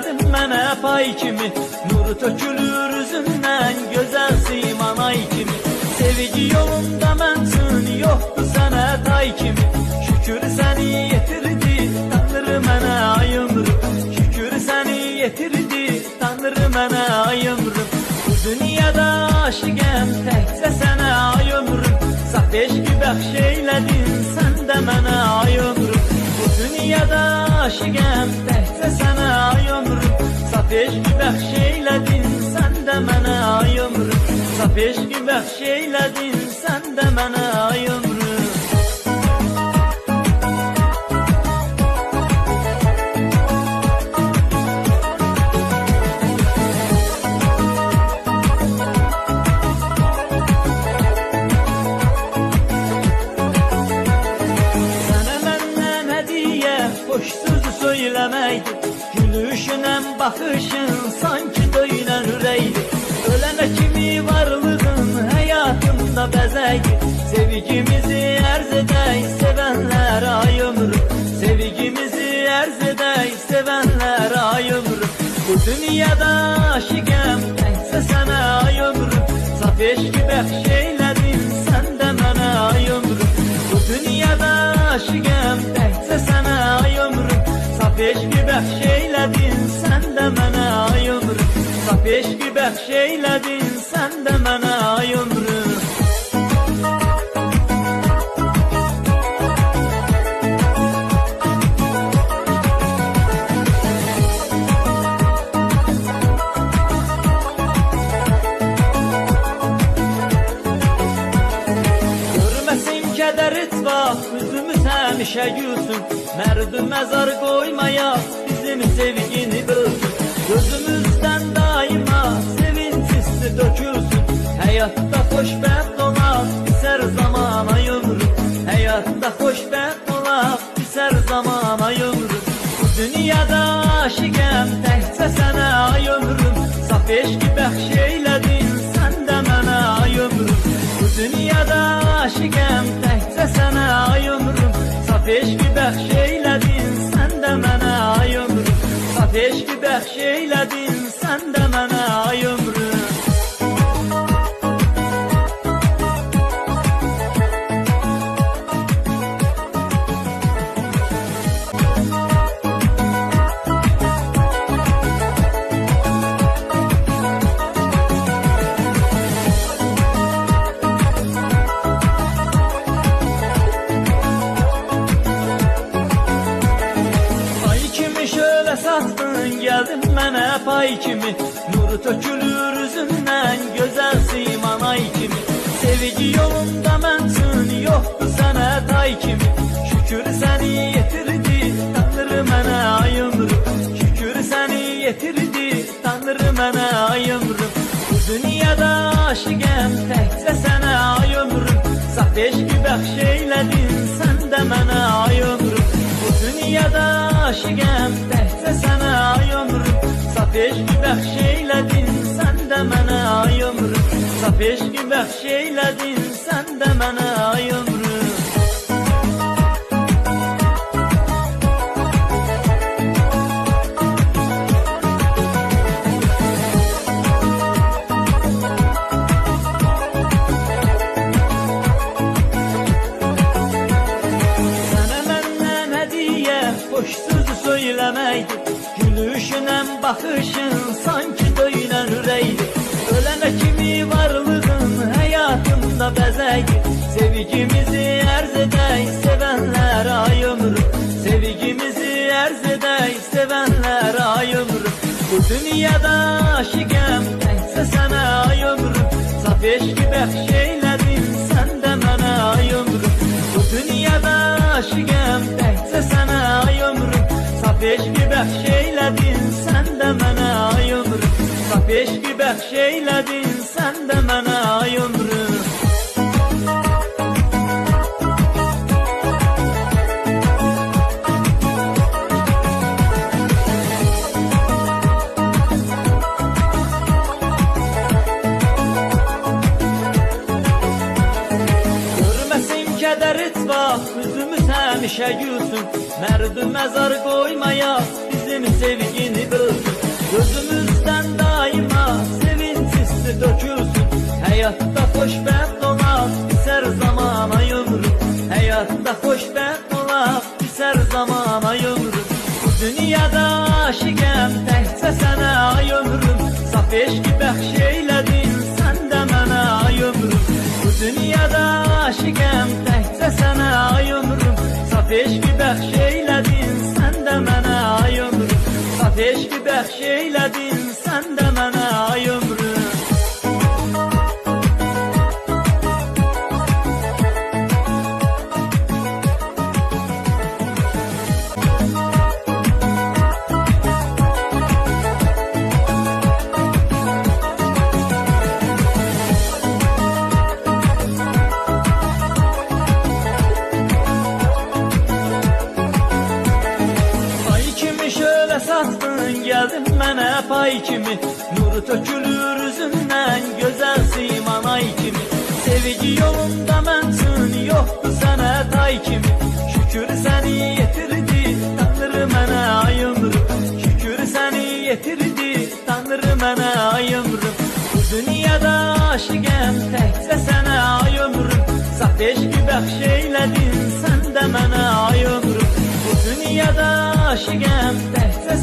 geldin mənə pay kimi, nuru tökülür üzündən, gözəl siman ay kimi. Sevgi yolunda mənsin, yoxdur sənə tay kimi. Şükür səni yetirdi, Tanrı mənə ay ömrüm. Şükür səni yetirdi, Tanrı mənə ay ömrüm. Bu dünyada aşıqəm, təkcə sənə ay ömrüm. Saf eşqi bəxş eylədin, sən də mənə ay ömrüm. Bu dünyada aşıqəm, təkcə sənə ay ömrüm. Saf eşqi bəxş eylədin, sən də mənə ay ömrüm. Saf eşqi bəxş eylədin, sən də mənə ay ömrüm. Boş sözü söylemeydi, gülüşünen bakışın sanki döyülen üreydi. Ölene kimi varlığın hayatımda bezeydi. Sevgimizi erz edey sevenler ay ömrüm. Sevgimizi erz edey sevenler ay ömrüm. Bu dünyada aşıqəm, təkcə sənə ay ömrüm. Saf eşqi bəxş eylədin, sən də mənə ay ömrüm. Bu dünyada aşıqəm, təkcə sənə ay ömrüm. Saf eşqi bəxş eylədin, sən də mənə ay ömrüm. Saf eşqi bəxş eylədin, sən də mənə ay ömrüm. Kədər etmə, üzümüz həmişə gülsün. Mərdü məzar qoymaya bizim sevgini bölsün. Gözümüzdən daima sevinç hissi dökülsün. Həyatda xoşbəxt olaq, bizər zaman ay ömrüm. Həyatda xoşbəxt olaq, bizər zaman ay ömrüm. Bu dünyada aşıqəm, təkcə sənə ay ömrüm. Saf eşqi bəxş eylədin, sən də mənə ay ömrüm. Bu dünyada aşıqəm, təkcə sənə ay ömrüm. Saf eşqi bəxş eylədin, sən də mənə ay ömrüm. Saf eşqi bəxş eylədin, sən də mənə ay ömrüm. Satdın geldin mənə pay kimi, nuru tökülür üzündən, gözəl siman ay kimi. Sevgi yolunda mənsin, yoxdur sənə tay kimi. Şükür səni yetirdi, Tanrı mənə ay ömrüm. Şükür səni yetirdi, Tanrı mənə ay ömrüm. Bu dünyada aşıqəm, təkcə sənə ay ömrüm. Saf eşqi bəxş eylədin, sən də mənə ay ömrüm. Bu dünyada aşıqəm, təkcə sənə ay ömrüm. Saf eşqi bəxş eylədin, sən də mənə ay ömrüm. Saf eşqi bəxş eylədin, sən də mənə ay ömrüm. Boş sözü söylemeydi, gülüşünen bakışın sanki döyülen üreydi. Ölene kimi varlığın hayatımda bezeydi. Sevgimizi erz edey sevenler ay ömrüm. Sevgimizi erz edey sevenler ay ömrüm. Bu dünyada aşıqəm, təkcə sənə ay ömrüm. Saf eşqi bəxş eylədin, sən də mənə ay ömrüm. Bu dünyada aşıqəm, təkcə sənə ay ömrüm. Saf eşqi bəxş eylədin, sən də mənə ay ömrüm. Saf eşqi bəxş eylədin, sən də mənə ay ömrüm. Kədər etmə, üzümüz həmişə gülsün. Mərdü məzar qoymaya bizim sevgini bölsün. Həyatda xoşbəxt olaq, bitər zaman ay ömrüm. Həyatda xoşbəxt olaq, bitər zaman ay ömrüm. Bu dünyada aşiqəm təkcə sənə ay ömrüm. Saf eşqi bəxş eylədin sən də mənə ay ömrüm. Bu dünyada aşiqəm təkcə sənə ay ömrüm. Saf eşqi bəxş eylədin sən də mənə ay ömrüm. Saf eşqi bəxş eylədin sən də mənə ay ömrüm. Satdın gəldin mənə pay kimi, nuru tökülür üzündən, gözəl siman ay kimi. Sevgi yolunda mənsin, yoxdur sənə tay kimi. Şükür səni yetirdi, Tanrı mənə ay ömrüm. Şükür səni yetirdi, Tanrı mənə ay ömrüm. Bu dünyada aşiqəm təkcə sənə ay ömrüm. Saf eşqi bəxş eylədin sən də mənə ay ömrüm. Bu dünyada aşiqəm təkcə